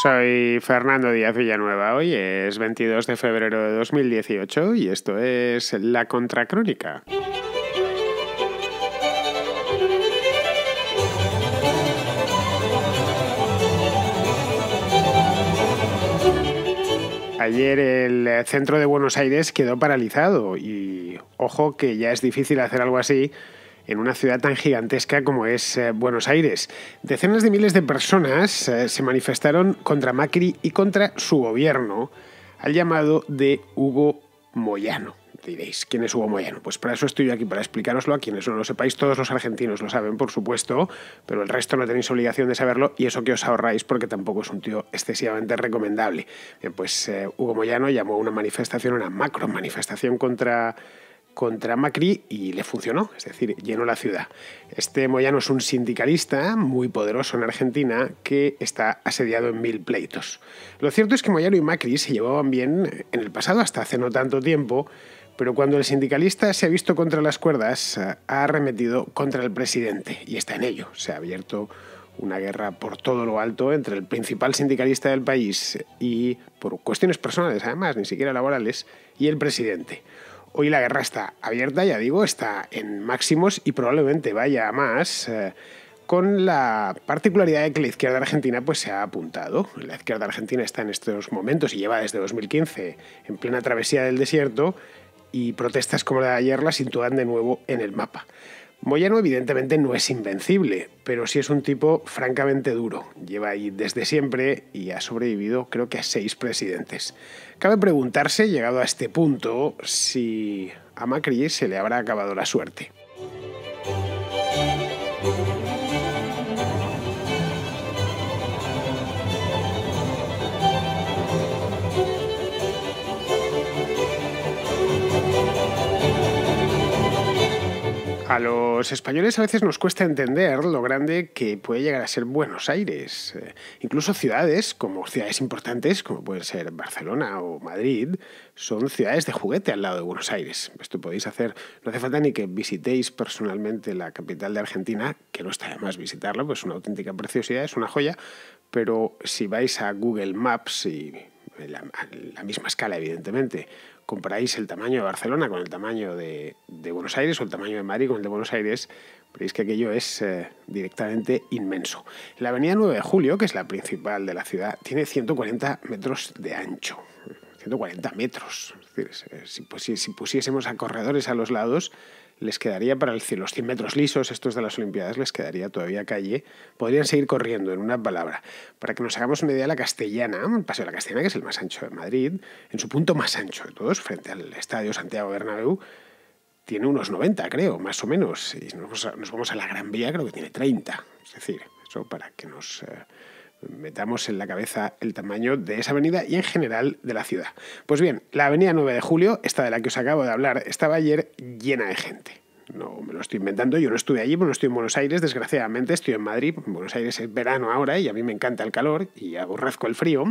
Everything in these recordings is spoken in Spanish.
Soy Fernando Díaz Villanueva. Hoy es 22 de febrero de 2018 y esto es La Contracrónica. Ayer el centro de Buenos Aires quedó paralizado y ojo que ya es difícil hacer algo así en una ciudad tan gigantesca como es Buenos Aires. Decenas de miles de personas se manifestaron contra Macri y contra su gobierno al llamado de Hugo Moyano. Diréis, ¿quién es Hugo Moyano? Pues para eso estoy yo aquí, para explicároslo a quienes no lo sepáis. Todos los argentinos lo saben, por supuesto, pero el resto no tenéis obligación de saberlo y eso que os ahorráis porque tampoco es un tío excesivamente recomendable. Bien, pues Hugo Moyano llamó a una manifestación, una macro manifestación contra Macri y le funcionó, es decir, llenó la ciudad. Este Moyano es un sindicalista muy poderoso en Argentina que está asediado en 1000 pleitos. Lo cierto es que Moyano y Macri se llevaban bien en el pasado, hasta hace no tanto tiempo, pero cuando el sindicalista se ha visto contra las cuerdas, ha arremetido contra el presidente y está en ello. Se ha abierto una guerra por todo lo alto entre el principal sindicalista del país y, por cuestiones personales además, ni siquiera laborales, y el presidente. Hoy la guerra está abierta, ya digo, está en máximos y probablemente vaya a más, con la particularidad de que la izquierda argentina pues, se ha apuntado. La izquierda argentina está en estos momentos y lleva desde 2015 en plena travesía del desierto y protestas como la de ayer la sitúan de nuevo en el mapa. Moyano evidentemente no es invencible, pero sí es un tipo francamente duro. Lleva ahí desde siempre y ha sobrevivido creo que a 6 presidentes. Cabe preguntarse, llegado a este punto, si a Macri se le habrá acabado la suerte. A los españoles a veces nos cuesta entender lo grande que puede llegar a ser Buenos Aires. Incluso ciudades, como ciudades importantes, como pueden ser Barcelona o Madrid, son ciudades de juguete al lado de Buenos Aires. Esto podéis hacer, no hace falta ni que visitéis personalmente la capital de Argentina, que no está de más visitarla, pues es una auténtica preciosidad, es una joya, pero si vais a Google Maps y la misma escala, evidentemente, comparáis el tamaño de Barcelona con el tamaño de Buenos Aires o el tamaño de Madrid con el de Buenos Aires, veréis que aquello es directamente inmenso. La avenida 9 de Julio, que es la principal de la ciudad, tiene 140 metros de ancho. 140 metros. Es decir, si pusiésemos a corredores a los lados, les quedaría para los 100 metros lisos, estos de las Olimpiadas, les quedaría todavía calle. Podrían seguir corriendo, en una palabra. Para que nos hagamos una idea, la Castellana, el Paseo de la Castellana, que es el más ancho de Madrid, en su punto más ancho de todos, frente al Estadio Santiago Bernabéu, tiene unos 90, creo, más o menos. Y nos vamos a la Gran Vía, creo que tiene 30. Es decir, eso para que nos metamos en la cabeza el tamaño de esa avenida y en general de la ciudad. Pues bien, la avenida 9 de Julio, esta de la que os acabo de hablar, estaba ayer llena de gente. No me lo estoy inventando, yo no estuve allí, porque no estoy en Buenos Aires, desgraciadamente estoy en Madrid. En Buenos Aires es verano ahora y a mí me encanta el calor y aborrezco el frío.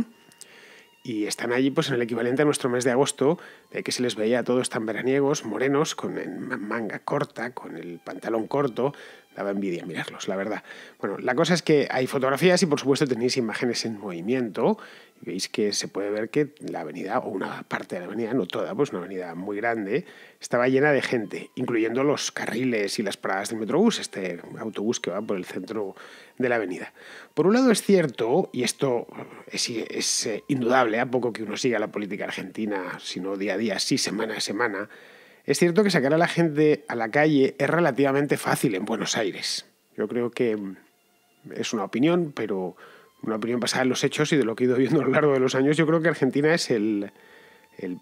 Y están allí pues en el equivalente a nuestro mes de agosto, de que se les veía a todos tan veraniegos, morenos, con manga corta, con el pantalón corto. Daba envidia mirarlos, la verdad. Bueno, la cosa es que hay fotografías y por supuesto tenéis imágenes en movimiento. Y veis que se puede ver que la avenida, o una parte de la avenida, no toda, pues una avenida muy grande, estaba llena de gente, incluyendo los carriles y las paradas del Metrobús, este autobús que va por el centro de la avenida. Por un lado es cierto, y esto es indudable, a poco que uno siga la política argentina, sino día a día, sí, semana a semana, es cierto que sacar a la gente a la calle es relativamente fácil en Buenos Aires. Yo creo que es una opinión, pero una opinión basada en los hechos y de lo que he ido viendo a lo largo de los años. Yo creo que Argentina es el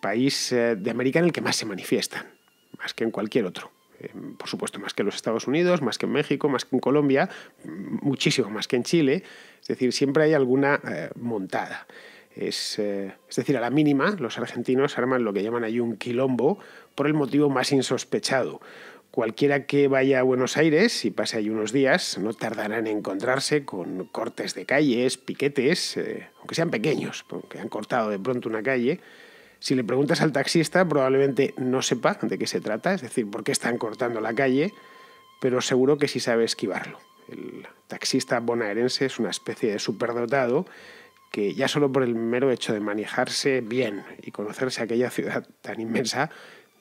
país de América en el que más se manifiestan, más que en cualquier otro. Por supuesto, más que en los Estados Unidos, más que en México, más que en Colombia, muchísimo más que en Chile. Es decir, siempre hay alguna montada. Es decir, a la mínima, los argentinos arman lo que llaman ahí un quilombo por el motivo más insospechado. Cualquiera que vaya a Buenos Aires y pase ahí unos días no tardará en encontrarse con cortes de calles, piquetes, aunque sean pequeños, porque han cortado de pronto una calle. Si le preguntas al taxista, probablemente no sepa de qué se trata, es decir, por qué están cortando la calle, pero seguro que sí sabe esquivarlo. El taxista bonaerense es una especie de superdotado que ya solo por el mero hecho de manejarse bien y conocerse aquella ciudad tan inmensa,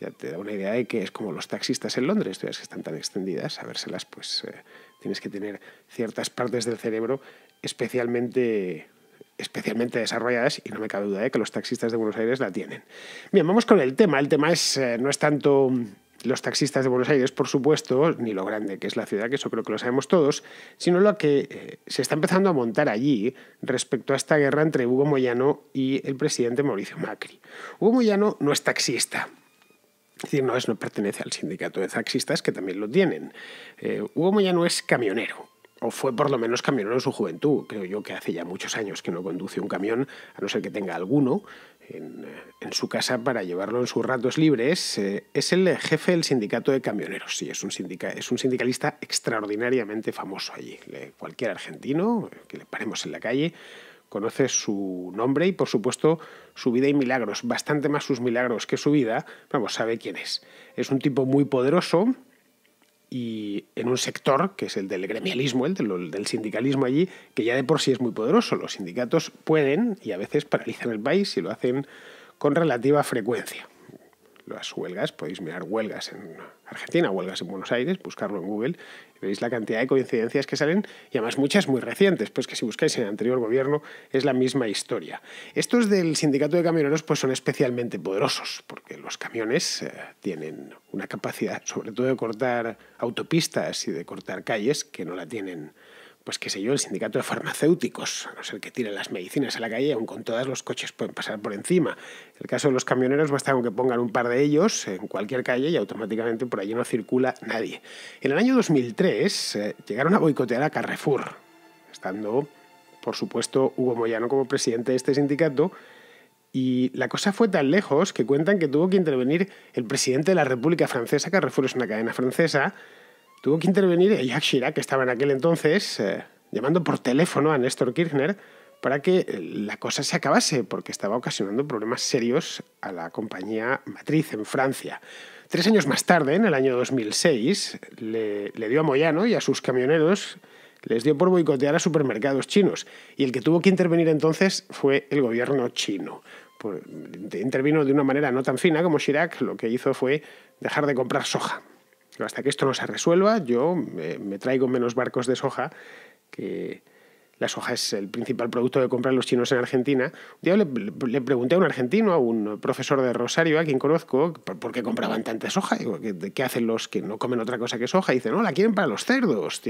ya te da una idea de que es como los taxistas en Londres, ciudades que están tan extendidas, a vérselas, pues tienes que tener ciertas partes del cerebro especialmente desarrolladas, y no me cabe duda de que los taxistas de Buenos Aires la tienen. Bien, vamos con el tema. El tema no es tanto los taxistas de Buenos Aires, por supuesto, ni lo grande que es la ciudad, que eso creo que lo sabemos todos, sino lo que se está empezando a montar allí respecto a esta guerra entre Hugo Moyano y el presidente Mauricio Macri. Hugo Moyano no es taxista. Es decir, no pertenece al sindicato de taxistas, que también lo tienen. Hugo Moyano es camionero, o fue por lo menos camionero en su juventud. Creo yo que hace ya muchos años que no conduce un camión, a no ser que tenga alguno en su casa para llevarlo en sus ratos libres. Es el jefe del sindicato de camioneros. Sí, es un sindicalista extraordinariamente famoso allí. Cualquier argentino que le paremos en la calle conoce su nombre y, por supuesto, su vida y milagros. Bastante más sus milagros que su vida. Vamos, sabe quién es. Es un tipo muy poderoso y en un sector, que es el del gremialismo, el del sindicalismo allí, que ya de por sí es muy poderoso. Los sindicatos pueden y a veces paralizan el país y lo hacen con relativa frecuencia. Las huelgas, podéis mirar huelgas en Argentina, huelgas en Buenos Aires, buscarlo en Google, y veréis la cantidad de coincidencias que salen, y además muchas muy recientes, pues que si buscáis en el anterior gobierno es la misma historia. Estos del sindicato de camioneros pues son especialmente poderosos, porque los camiones tienen una capacidad, sobre todo de cortar autopistas y de cortar calles, que no la tienen, pues qué sé yo, el sindicato de farmacéuticos, a no ser que tiren las medicinas a la calle, aun con todas los coches pueden pasar por encima. En el caso de los camioneros basta con que pongan un par de ellos en cualquier calle y automáticamente por allí no circula nadie. En el año 2003 llegaron a boicotear a Carrefour, estando, por supuesto, Hugo Moyano como presidente de este sindicato, y la cosa fue tan lejos que cuentan que tuvo que intervenir el presidente de la República Francesa. Carrefour es una cadena francesa. Tuvo que intervenir Jacques Chirac, que estaba en aquel entonces, llamando por teléfono a Néstor Kirchner para que la cosa se acabase, porque estaba ocasionando problemas serios a la compañía matriz en Francia. 3 años más tarde, en el año 2006, le dio a Moyano y a sus camioneros, les dio por boicotear a supermercados chinos. Y el que tuvo que intervenir entonces fue el gobierno chino. Intervino de una manera no tan fina como Chirac. Lo que hizo fue dejar de comprar soja. Hasta que esto no se resuelva, yo me traigo menos barcos de soja, que la soja es el principal producto que compran los chinos en Argentina. Un día le pregunté a un argentino, a un profesor de Rosario, a quien conozco, por qué compraban tanta soja. Digo, ¿qué hacen los que no comen otra cosa que soja? Y dice, no, la quieren para los cerdos.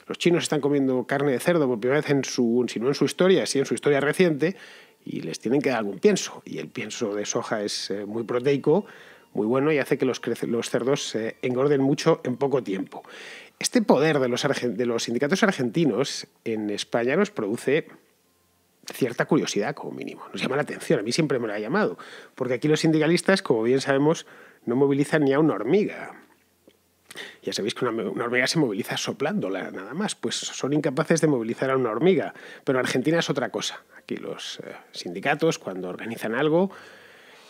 Los chinos están comiendo carne de cerdo por primera vez si no en su historia, sí en su historia reciente, y les tienen que dar algún pienso. Y el pienso de soja es muy proteico, muy bueno, y hace que los cerdos engorden mucho en poco tiempo. Este poder de los sindicatos argentinos en España nos produce cierta curiosidad, como mínimo. Nos llama la atención, a mí siempre me lo ha llamado, porque aquí los sindicalistas, como bien sabemos, no movilizan ni a una hormiga. Ya sabéis que una hormiga se moviliza soplándola, nada más. Pues son incapaces de movilizar a una hormiga. Pero en Argentina es otra cosa. Aquí los sindicatos, cuando organizan algo,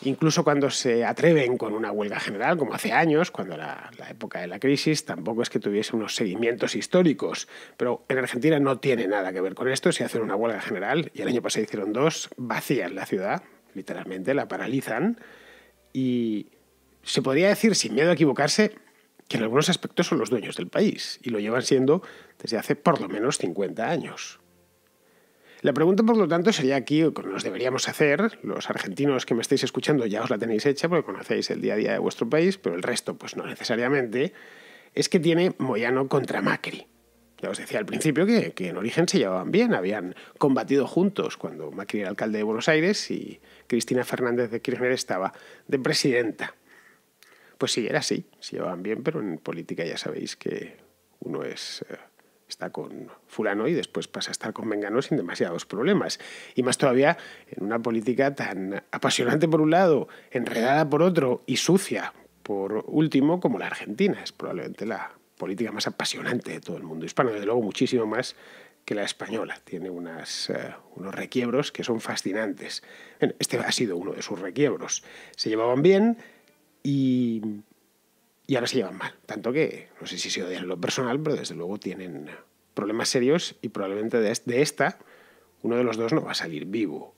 incluso cuando se atreven con una huelga general, como hace años, cuando la época de la crisis, tampoco es que tuviese unos seguimientos históricos. Pero en Argentina no tiene nada que ver con esto. Se hace una huelga general, y el año pasado hicieron 2, vacían la ciudad, literalmente, la paralizan. Y se podría decir, sin miedo a equivocarse, que en algunos aspectos son los dueños del país, y lo llevan siendo desde hace por lo menos 50 años. La pregunta, por lo tanto, sería aquí, o que nos deberíamos hacer, los argentinos que me estáis escuchando ya os la tenéis hecha porque conocéis el día a día de vuestro país, pero el resto pues no necesariamente, es que tiene Moyano contra Macri. Ya os decía al principio que en origen se llevaban bien, habían combatido juntos cuando Macri era alcalde de Buenos Aires y Cristina Fernández de Kirchner estaba de presidenta. Pues sí, era así, se llevaban bien, pero en política ya sabéis que uno está con fulano y después pasa a estar con mengano sin demasiados problemas. Y más todavía en una política tan apasionante por un lado, enredada por otro y sucia por último como la Argentina. Es probablemente la política más apasionante de todo el mundo hispano, desde luego muchísimo más que la española. Tiene unos requiebros que son fascinantes. Bueno, este ha sido uno de sus requiebros. Se llevaban bien y ahora se llevan mal. Tanto que, no sé si se odian en lo personal, pero desde luego tienen problemas serios y probablemente de esta Uno de los dos no va a salir vivo.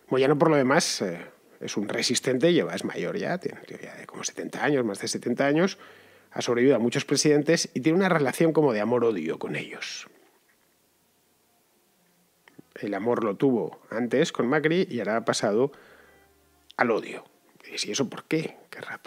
Moyano, por lo demás, es un resistente, es mayor ya, tiene ya como 70 años, más de 70 años, ha sobrevivido a muchos presidentes y tiene una relación como de amor-odio con ellos. El amor lo tuvo antes con Macri y ahora ha pasado al odio. ¿Y eso por qué?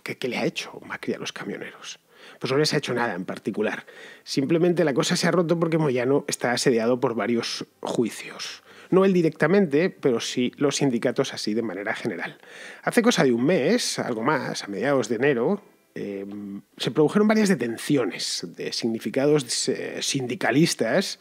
¿Qué le ha hecho Macri a los camioneros? Pues no les ha hecho nada en particular. Simplemente la cosa se ha roto porque Moyano está asediado por varios juicios. No él directamente, pero sí los sindicatos así de manera general. Hace cosa de un mes, algo más, a mediados de enero, se produjeron varias detenciones de significados sindicalistas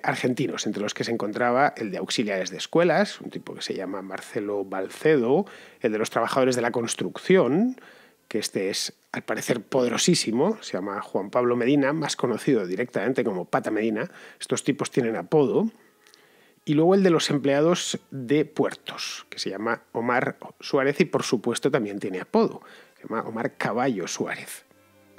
argentinos, entre los que se encontraba el de auxiliares de escuelas, un tipo que se llama Marcelo Balcedo, el de los trabajadores de la construcción, que este es, al parecer, poderosísimo, se llama Juan Pablo Medina, más conocido directamente como Pata Medina. Estos tipos tienen apodo. Y luego el de los empleados de puertos, que se llama Omar Suárez y, por supuesto, también tiene apodo. Se llama Omar Caballo Suárez,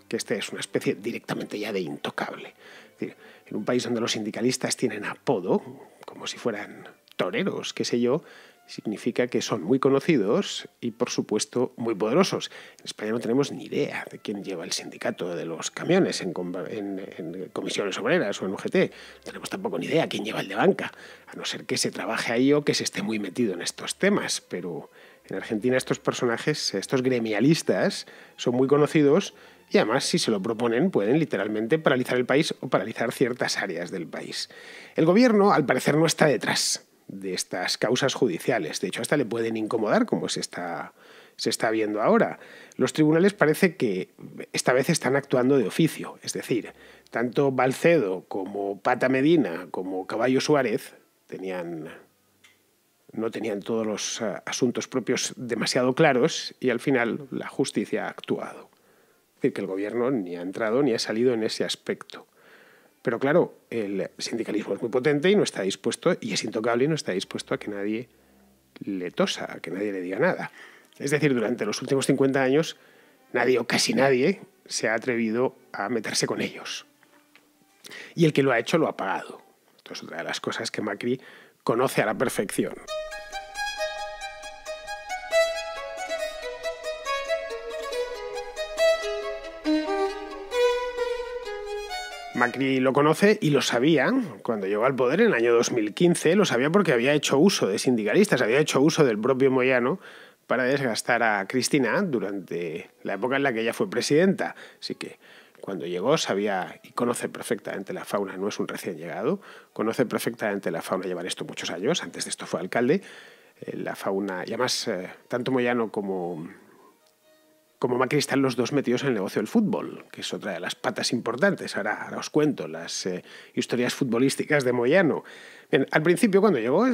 que este es una especie directamente ya de intocable. Es decir, en un país donde los sindicalistas tienen apodo, como si fueran toreros, qué sé yo, significa que son muy conocidos y, por supuesto, muy poderosos. En España no tenemos ni idea de quién lleva el sindicato de los camiones en comisiones obreras o en UGT. No tenemos tampoco ni idea quién lleva el de banca, a no ser que se trabaje ahí o que se esté muy metido en estos temas. Pero en Argentina estos personajes, estos gremialistas, son muy conocidos y además, si se lo proponen, pueden literalmente paralizar el país o paralizar ciertas áreas del país. El gobierno, al parecer, no está detrás de estas causas judiciales. De hecho, hasta le pueden incomodar, como se está viendo ahora. Los tribunales parece que esta vez están actuando de oficio. Es decir, tanto Balcedo como Pata Medina como Caballo Suárez no tenían todos los asuntos propios demasiado claros y al final la justicia ha actuado. Es decir, que el gobierno ni ha entrado ni ha salido en ese aspecto. Pero claro, el sindicalismo es muy potente y no está dispuesto, y es intocable y no está dispuesto a que nadie le tosa, a que nadie le diga nada. Es decir, durante los últimos 50 años, nadie o casi nadie se ha atrevido a meterse con ellos. Y el que lo ha hecho lo ha pagado. Esto es otra de las cosas que Macri conoce a la perfección. Macri lo conoce y lo sabía cuando llegó al poder en el año 2015, lo sabía porque había hecho uso de sindicalistas, había hecho uso del propio Moyano para desgastar a Cristina durante la época en la que ella fue presidenta. Así que cuando llegó sabía y conoce perfectamente la fauna, no es un recién llegado, conoce perfectamente la fauna, llevan esto muchos años, antes de esto fue alcalde, la fauna, y además tanto Moyano como Macri están los dos metidos en el negocio del fútbol, que es otra de las patas importantes. Ahora os cuento las historias futbolísticas de Moyano. Bien, al principio, cuando llegó,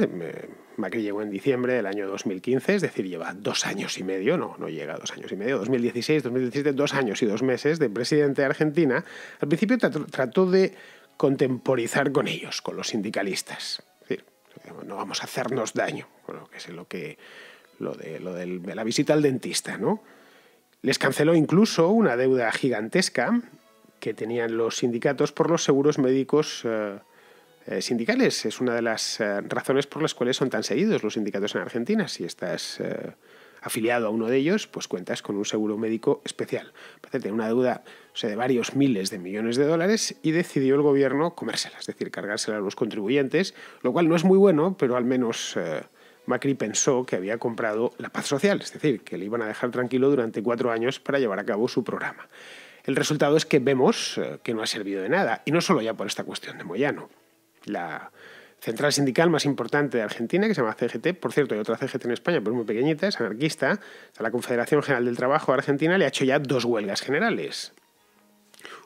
Macri llegó en diciembre del año 2015, es decir, lleva 2 años y medio, no llega a 2 años y medio, 2016, 2017, 2 años y 2 meses de presidente de Argentina. Al principio trató de contemporizar con ellos, con los sindicalistas. Es decir, no vamos a hacernos daño, lo de la visita al dentista, ¿no? Les canceló incluso una deuda gigantesca que tenían los sindicatos por los seguros médicos sindicales. Es una de las razones por las cuales son tan seguidos los sindicatos en Argentina. Si estás afiliado a uno de ellos, pues cuentas con un seguro médico especial. Parece tener una deuda de varios miles de millones de dólares y decidió el gobierno comérsela, es decir, cargársela a los contribuyentes, lo cual no es muy bueno, pero al menos Macri pensó que había comprado la paz social, es decir, que le iban a dejar tranquilo durante 4 años para llevar a cabo su programa. El resultado es que vemos que no ha servido de nada, y no solo ya por esta cuestión de Moyano. La central sindical más importante de Argentina, que se llama CGT, por cierto, hay otra CGT en España, pero es muy pequeñita, es anarquista, la Confederación General del Trabajo de Argentina le ha hecho ya 2 huelgas generales.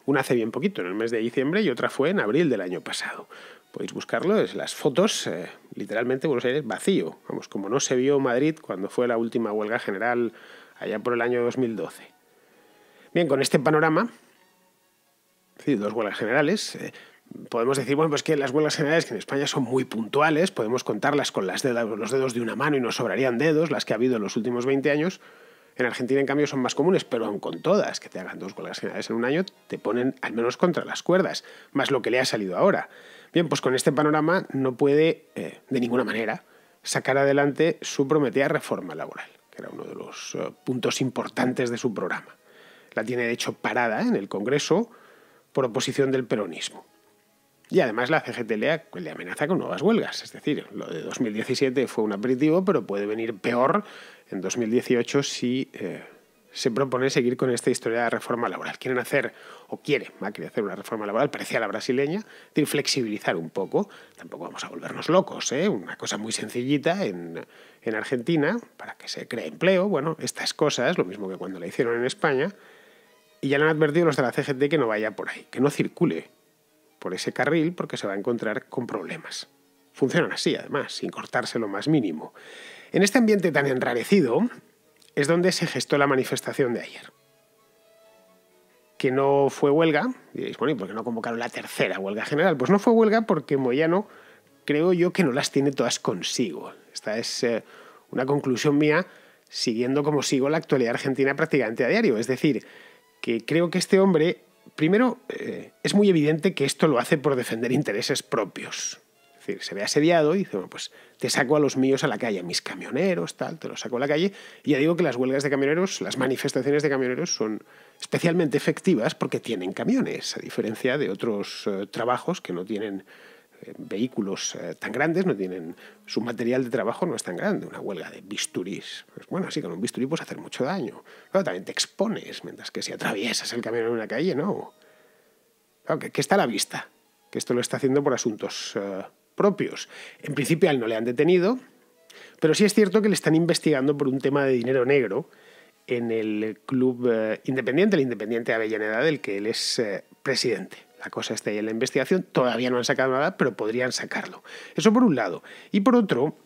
Una hace bien poquito, en el mes de diciembre, y otra fue en abril del año pasado. Podéis buscarlo, es las fotos, literalmente Buenos Aires vacío. Vamos, como no se vio Madrid cuando fue la última huelga general allá por el año 2012. Bien, con este panorama, es decir, 2 huelgas generales, podemos decir, bueno, pues que las huelgas generales que en España son muy puntuales, podemos contarlas con los dedos de una mano y nos sobrarían dedos, las que ha habido en los últimos 20 años. En Argentina, en cambio, son más comunes, pero aun con todas, que te hagan 2 huelgas generales en un año, te ponen al menos contra las cuerdas, más lo que le ha salido ahora. Bien, pues con este panorama no puede, de ninguna manera, sacar adelante su prometida reforma laboral, que era uno de los puntos importantes de su programa. La tiene, de hecho, parada en el Congreso por oposición del peronismo. Y además la CGT le amenaza con nuevas huelgas. Es decir, lo de 2017 fue un aperitivo, pero puede venir peor en 2018 si se propone seguir con esta historia de reforma laboral. Quieren hacer, o quiere Macri hacer una reforma laboral parecida a la brasileña, es decir, flexibilizar un poco. Tampoco vamos a volvernos locos, ¿eh? Una cosa muy sencillita en Argentina, para que se cree empleo. Bueno, estas cosas, lo mismo que cuando la hicieron en España, y ya le han advertido los de la CGT que no vaya por ahí, que no circule por ese carril porque se va a encontrar con problemas. Funcionan así, además, sin cortarse lo más mínimo. En este ambiente tan enrarecido es donde se gestó la manifestación de ayer. Que no fue huelga, diréis, bueno, ¿y por qué no convocaron la tercera huelga general? Pues no fue huelga porque Moyano, creo yo, que no las tiene todas consigo. Esta es una conclusión mía, siguiendo como sigo la actualidad argentina prácticamente a diario. Es decir, que creo que este hombre, primero, es muy evidente que esto lo hace por defender intereses propios. Es decir, se ve asediado y dice, bueno, pues te saco a los míos a la calle, a mis camioneros, tal, te los saco a la calle. Y ya digo que las huelgas de camioneros, las manifestaciones de camioneros son especialmente efectivas porque tienen camiones, a diferencia de otros trabajos que no tienen vehículos tan grandes, no tienen, su material de trabajo no es tan grande. Una huelga de bisturís, pues bueno, sí, con un bisturí puedes hacer mucho daño. Claro, también te expones, mientras que si atraviesas el camión en una calle, no. Claro, que está a la vista, que esto lo está haciendo por asuntos propios. En principio a él no le han detenido, pero sí es cierto que le están investigando por un tema de dinero negro en el club independiente, el Independiente de Avellaneda, del que él es presidente. La cosa está ahí en la investigación, todavía no han sacado nada, pero podrían sacarlo. Eso por un lado. Y por otro,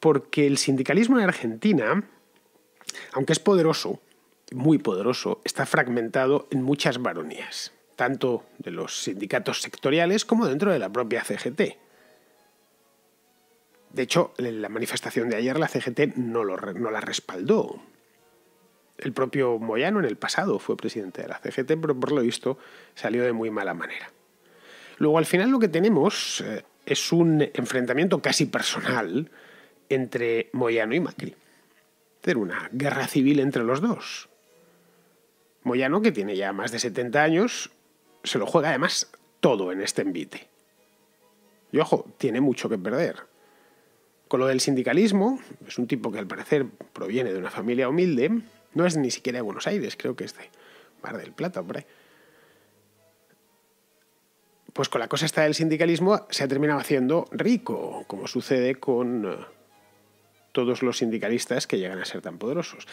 porque el sindicalismo en Argentina, aunque es poderoso, muy poderoso, está fragmentado en muchas baronías, tanto de los sindicatos sectoriales como dentro de la propia CGT. De hecho, en la manifestación de ayer la CGT no la respaldó. El propio Moyano en el pasado fue presidente de la CGT, pero por lo visto salió de muy mala manera. Luego, al final lo que tenemos es un enfrentamiento casi personal entre Moyano y Macri. Es decir, una guerra civil entre los dos. Moyano, que tiene ya más de 70 años, se lo juega además todo en este envite. Y ojo, tiene mucho que perder. Con lo del sindicalismo, es un tipo que al parecer proviene de una familia humilde, no es ni siquiera de Buenos Aires, creo que es de Mar del Plata, por ahí. Pues con la cosa esta del sindicalismo se ha terminado haciendo rico, como sucede con todos los sindicalistas que llegan a ser tan poderosos.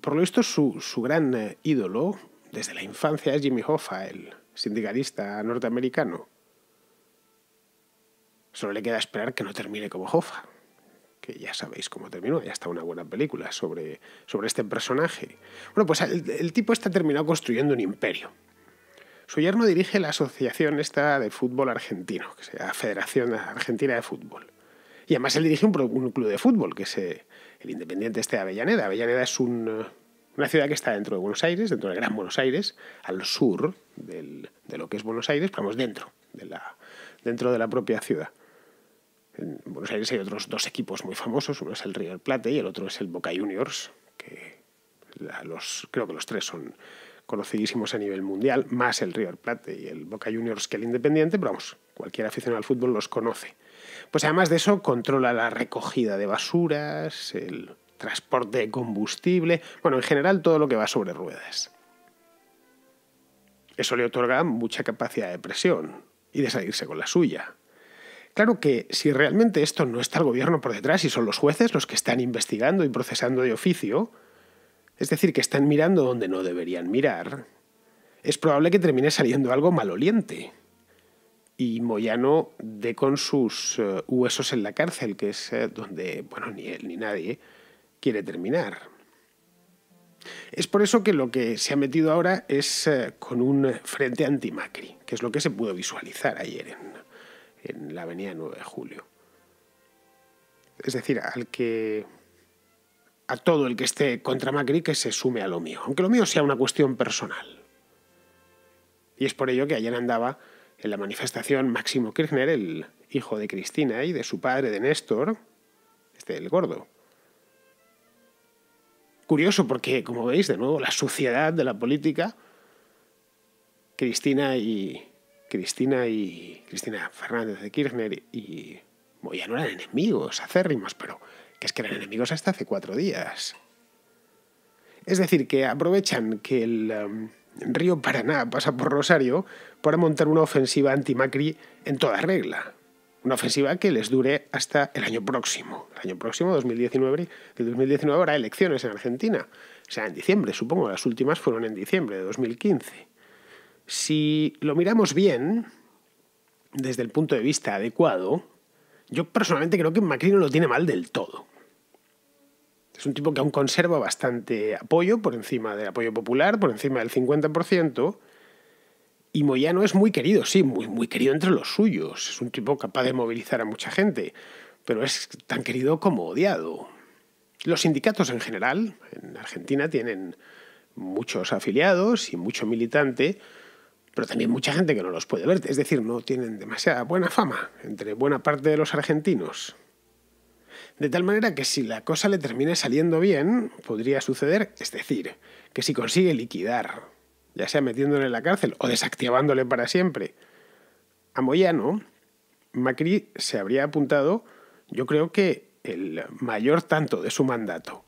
Por lo visto, su gran ídolo desde la infancia es Jimmy Hoffa, el sindicalista norteamericano. Solo le queda esperar que no termine como Hoffa, que ya sabéis cómo terminó, ya está una buena película sobre este personaje. Bueno, pues el tipo está terminado construyendo un imperio. Su yerno dirige la asociación esta de fútbol argentino, que se llama Federación Argentina de Fútbol. Y además él dirige un club de fútbol, que es el Independiente de Avellaneda. Avellaneda es una ciudad que está dentro de Buenos Aires, dentro del Gran Buenos Aires, al sur de lo que es Buenos Aires, pero vamos, dentro de la propia ciudad. En Buenos Aires hay otros dos equipos muy famosos, uno es el River Plate y el otro es el Boca Juniors, que creo que los tres son conocidísimos a nivel mundial, más el River Plate y el Boca Juniors que el Independiente, pero vamos, cualquier aficionado al fútbol los conoce. Pues además de eso, controla la recogida de basuras, el transporte de combustible, bueno, en general todo lo que va sobre ruedas. Eso le otorga mucha capacidad de presión y de salirse con la suya. Claro que si realmente esto no está el gobierno por detrás y son los jueces los que están investigando y procesando de oficio, es decir, que están mirando donde no deberían mirar, es probable que termine saliendo algo maloliente. Y Moyano dé con sus huesos en la cárcel, que es donde, bueno, ni él ni nadie quiere terminar. Es por eso que lo que se ha metido ahora es con un frente anti-Macri, que es lo que se pudo visualizar ayer en la avenida 9 de Julio. Es decir, a todo el que esté contra Macri que se sume a lo mío, aunque lo mío sea una cuestión personal. Y es por ello que ayer andaba En la manifestación, Máximo Kirchner, el hijo de Cristina y de su padre, de Néstor, el gordo. Curioso porque, como veis, de nuevo, la suciedad de la política. Cristina Fernández de Kirchner y Moyano eran enemigos acérrimos, pero que es que eran enemigos hasta hace 4 días. Es decir, que aprovechan que el río Paraná pasa por Rosario para montar una ofensiva anti-Macri en toda regla. Una ofensiva que les dure hasta el año próximo. El año próximo, 2019, habrá elecciones en Argentina. O sea, en diciembre, supongo. Las últimas fueron en diciembre de 2015. Si lo miramos bien, desde el punto de vista adecuado, yo personalmente creo que Macri no lo tiene mal del todo. Es un tipo que aún conserva bastante apoyo, por encima del apoyo popular, por encima del 50%, y Moyano es muy querido, sí, muy querido entre los suyos. Es un tipo capaz de movilizar a mucha gente, pero es tan querido como odiado. Los sindicatos en general, en Argentina, tienen muchos afiliados y mucho militante, pero también mucha gente que no los puede ver. Es decir, no tienen demasiada buena fama entre buena parte de los argentinos. De tal manera que si la cosa le termina saliendo bien, podría suceder, es decir, que si consigue liquidar, ya sea metiéndole en la cárcel o desactivándole para siempre, a Moyano, Macri se habría apuntado, yo creo que el mayor tanto de su mandato.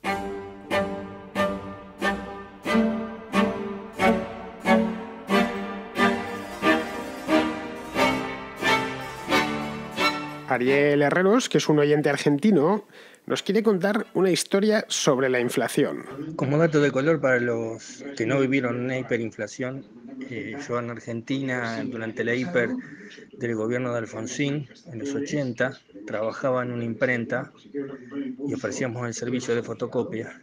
Ariel Herreros, que es un oyente argentino, nos quiere contar una historia sobre la inflación. Como dato de color para los que no vivieron una hiperinflación, yo en Argentina, durante la hiper del gobierno de Alfonsín, en los 80, trabajaba en una imprenta y ofrecíamos el servicio de fotocopia.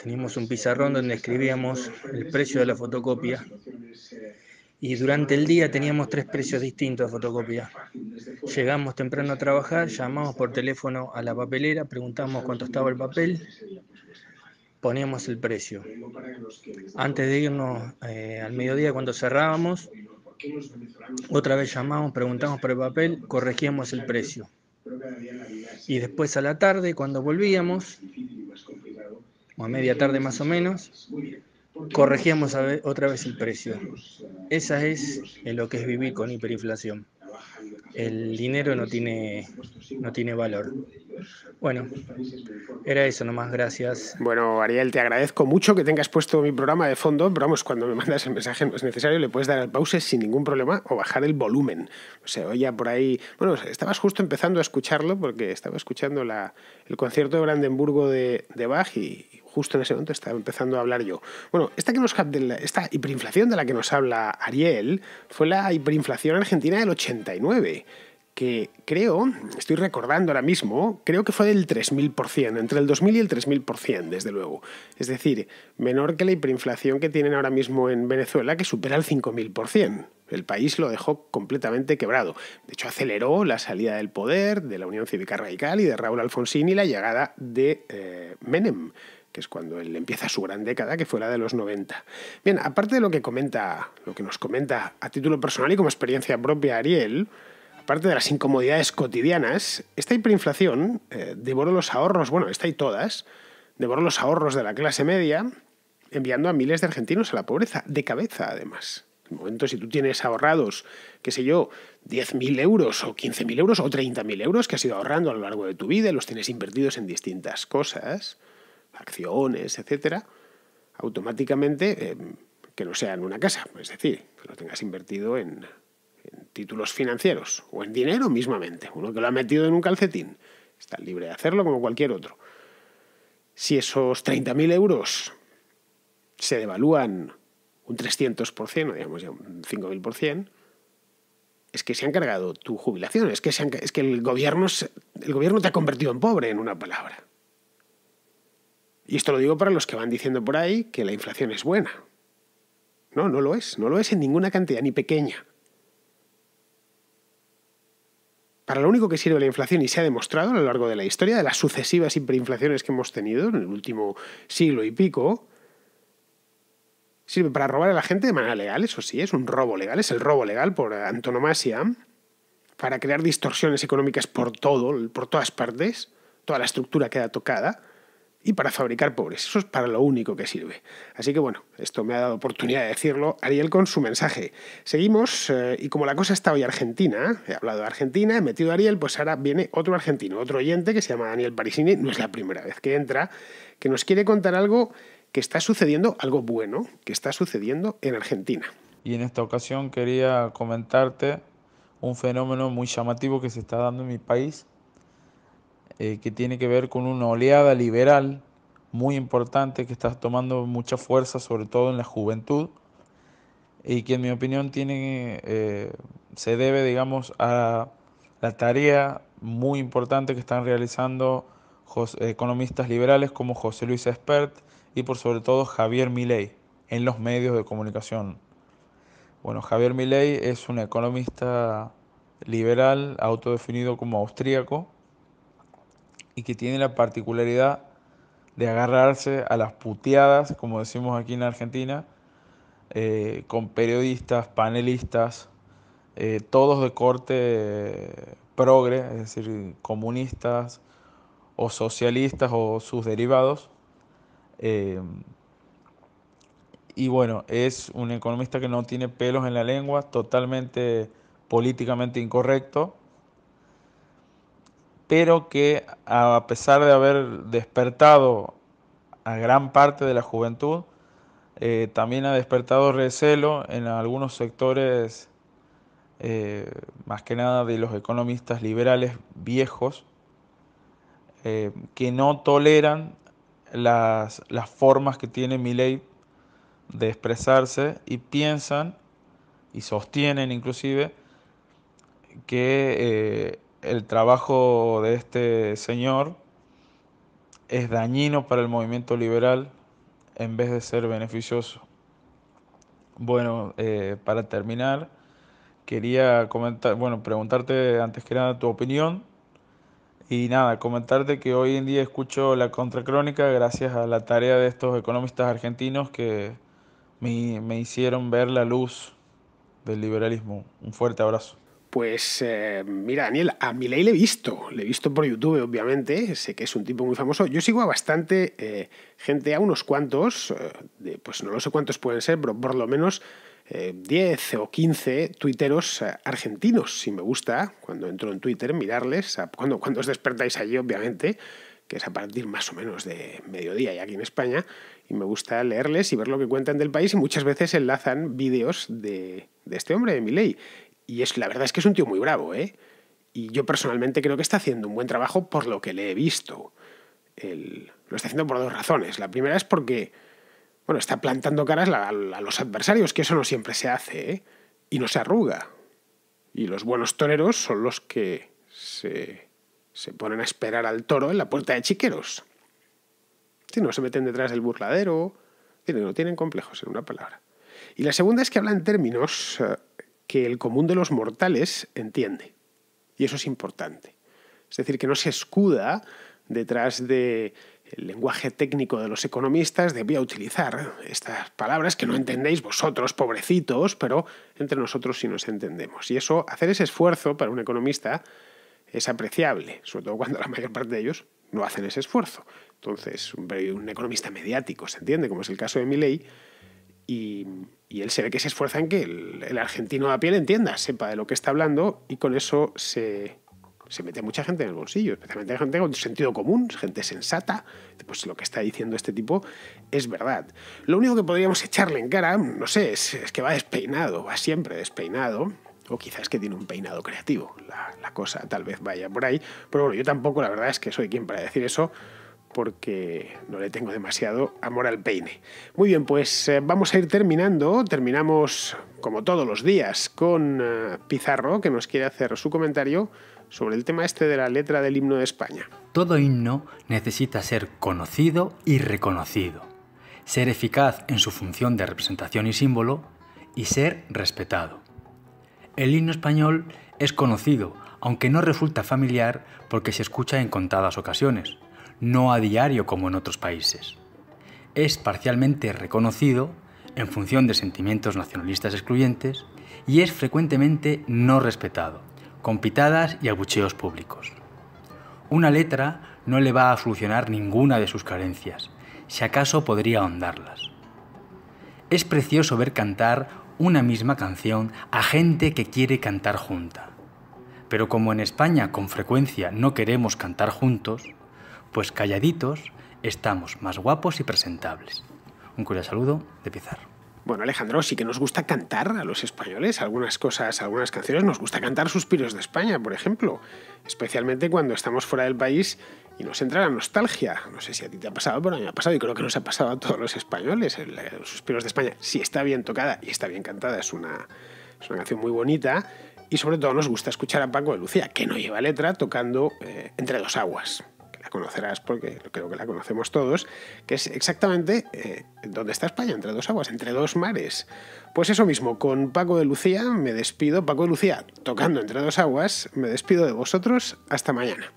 Teníamos un pizarrón donde escribíamos el precio de la fotocopia y durante el día teníamos 3 precios distintos de fotocopia. Llegamos temprano a trabajar, llamamos por teléfono a la papelera, preguntamos cuánto estaba el papel, poníamos el precio. Antes de irnos al mediodía, cuando cerrábamos, otra vez llamamos, preguntamos por el papel, corregíamos el precio. Y después a la tarde, cuando volvíamos, o a media tarde más o menos, corregíamos otra vez el precio. Esa es lo que es vivir con hiperinflación. El dinero no tiene valor. Bueno, era eso nomás, gracias. Bueno, Ariel, te agradezco mucho que tengas puesto mi programa de fondo, pero vamos, cuando me mandas el mensaje no es necesario, le puedes dar al pause sin ningún problema o bajar el volumen. Se oía por ahí... Bueno, estabas justo empezando a escucharlo porque estaba escuchando el concierto de Brandenburgo de Bach y justo en ese momento estaba empezando a hablar yo. Bueno, esta hiperinflación de la que nos habla Ariel fue la hiperinflación argentina del 89, que estoy recordando ahora mismo, creo que fue del 3000%, entre el 2000 y el 3000%, desde luego. Es decir, menor que la hiperinflación que tienen ahora mismo en Venezuela, que supera el 5000%. El país lo dejó completamente quebrado. De hecho, aceleró la salida del poder de la Unión Cívica Radical y de Raúl Alfonsín y la llegada de Menem, que es cuando él empieza su gran década, que fue la de los 90. Bien, aparte de lo que nos comenta a título personal y como experiencia propia Ariel, aparte de las incomodidades cotidianas, esta hiperinflación devoró los ahorros, esta y todas, devoró los ahorros de la clase media, enviando a miles de argentinos a la pobreza, de cabeza además. En el momento, si tú tienes ahorrados, 10.000 euros o 15.000 euros o 30.000 euros que has ido ahorrando a lo largo de tu vida y los tienes invertidos en distintas cosas, acciones, etcétera, automáticamente que no sea en una casa, es decir, que lo tengas invertido en títulos financieros o en dinero mismamente, uno que lo ha metido en un calcetín, está libre de hacerlo como cualquier otro. Si esos 30.000 euros se devalúan un 300%, digamos ya un 5.000%, es que se han cargado tu jubilación, es que el gobierno te ha convertido en pobre, en una palabra. Y esto lo digo para los que van diciendo por ahí que la inflación es buena. No lo es en ninguna cantidad, ni pequeña. Para lo único que sirve la inflación, y se ha demostrado a lo largo de la historia, de las sucesivas hiperinflaciones que hemos tenido en el último siglo y pico, Sirve para robar a la gente de manera legal, eso sí, es un robo legal, es el robo legal por antonomasia, para crear distorsiones económicas por todas partes, toda la estructura queda tocada, y para fabricar pobres. Eso es para lo único que sirve. Así que bueno, esto me ha dado oportunidad de decirlo Ariel con su mensaje. Seguimos, y como la cosa está hoy argentina, he hablado de Argentina, he metido a Ariel, pues ahora viene otro argentino, otro oyente que se llama Daniel Parisini, no es la primera vez que entra, que nos quiere contar algo que está sucediendo, algo bueno que está sucediendo en Argentina. Y en esta ocasión quería comentarte un fenómeno muy llamativo que se está dando en mi país, que tiene que ver con una oleada liberal muy importante que está tomando mucha fuerza, sobre todo en la juventud, y que en mi opinión se debe, digamos, a la tarea muy importante que están realizando economistas liberales como José Luis Espert y por sobre todo Javier Milei en los medios de comunicación. Bueno, Javier Milei es un economista liberal autodefinido como austríaco y que tiene la particularidad de agarrarse a las puteadas, como decimos aquí en Argentina, con periodistas, panelistas, todos de corte progre, es decir, comunistas o socialistas o sus derivados. Y bueno, es un economista que no tiene pelos en la lengua, totalmente políticamente incorrecto, pero que a pesar de haber despertado a gran parte de la juventud, también ha despertado recelo en algunos sectores, más que nada de los economistas liberales viejos, que no toleran las formas que tiene Milei de expresarse y piensan y sostienen inclusive que el trabajo de este señor es dañino para el movimiento liberal en vez de ser beneficioso. Bueno, para terminar, quería preguntarte antes que nada tu opinión y nada, comentarte que hoy en día escucho la Contracrónica gracias a la tarea de estos economistas argentinos que me hicieron ver la luz del liberalismo. Un fuerte abrazo. Pues mira, Daniel, a Milei le he visto por YouTube, obviamente, sé que es un tipo muy famoso. Yo sigo a bastante gente, a unos cuantos, pues no lo sé cuántos pueden ser, pero por lo menos 10 o 15 tuiteros argentinos. Si me gusta, cuando entro en Twitter, mirarles, cuando os despertáis allí, obviamente, que es a partir más o menos de mediodía y aquí en España, y me gusta leerles y ver lo que cuentan del país, y muchas veces enlazan vídeos de este hombre, de Milei. Y la verdad es que es un tío muy bravo, ¿eh? Y yo personalmente creo que está haciendo un buen trabajo por lo que le he visto. Lo está haciendo por dos razones. La primera es porque, bueno, está plantando caras a los adversarios, que eso no siempre se hace, ¿eh? Y no se arruga. Y los buenos toreros son los que se ponen a esperar al toro en la puerta de Chiqueros. Si no se meten detrás del burladero, no tienen complejos, en una palabra. Y la segunda es que habla en términos que el común de los mortales entiende. Y eso es importante. Es decir, que no se escuda detrás del lenguaje técnico de los economistas de voy a utilizar estas palabras que no entendéis vosotros, pobrecitos, pero entre nosotros sí nos entendemos. Y eso, hacer ese esfuerzo para un economista es apreciable, sobre todo cuando la mayor parte de ellos no hacen ese esfuerzo. Entonces, un economista mediático, ¿se entiende? Como es el caso de Milei, y él se ve que se esfuerza en que el argentino a pie le entienda, sepa de lo que está hablando, y con eso se mete mucha gente en el bolsillo, especialmente gente con sentido común, gente sensata. Pues lo que está diciendo este tipo es verdad. Lo único que podríamos echarle en cara, no sé, es que va despeinado, va siempre despeinado, o quizás que tiene un peinado creativo, la cosa tal vez vaya por ahí, pero bueno, yo tampoco, la verdad es que soy quien para decir eso, porque no le tengo demasiado amor al peine. Muy bien, pues vamos a ir terminando. Terminamos, como todos los días, con Pizarro, que nos quiere hacer su comentario sobre el tema este de la letra del himno de España. Todo himno necesita ser conocido y reconocido, ser eficaz en su función de representación y símbolo, y ser respetado. El himno español es conocido, aunque no resulta familiar porque se escucha en contadas ocasiones, no a diario como en otros países. Es parcialmente reconocido en función de sentimientos nacionalistas excluyentes y es frecuentemente no respetado, con pitadas y abucheos públicos. Una letra no le va a solucionar ninguna de sus carencias, si acaso podría ahondarlas. Es precioso ver cantar una misma canción a gente que quiere cantar junta. Pero como en España con frecuencia no queremos cantar juntos, pues calladitos estamos más guapos y presentables. Un cordial saludo de Pizarro. Bueno, Alejandro, sí que nos gusta cantar a los españoles algunas cosas, algunas canciones. Nos gusta cantar Suspiros de España, por ejemplo. Especialmente cuando estamos fuera del país y nos entra la nostalgia. No sé si a ti te ha pasado, pero a mí me ha pasado y creo que nos ha pasado a todos los españoles. Los Suspiros de España, si está bien tocada y está bien cantada, es una canción muy bonita. Y sobre todo nos gusta escuchar a Paco de Lucía, que no lleva letra, tocando Entre dos aguas. La conocerás porque creo que la conocemos todos, que es exactamente ¿dónde está España? Entre dos aguas, entre dos mares. Pues eso mismo, con Paco de Lucía me despido. Paco de Lucía tocando Entre dos aguas, me despido de vosotros. Hasta mañana.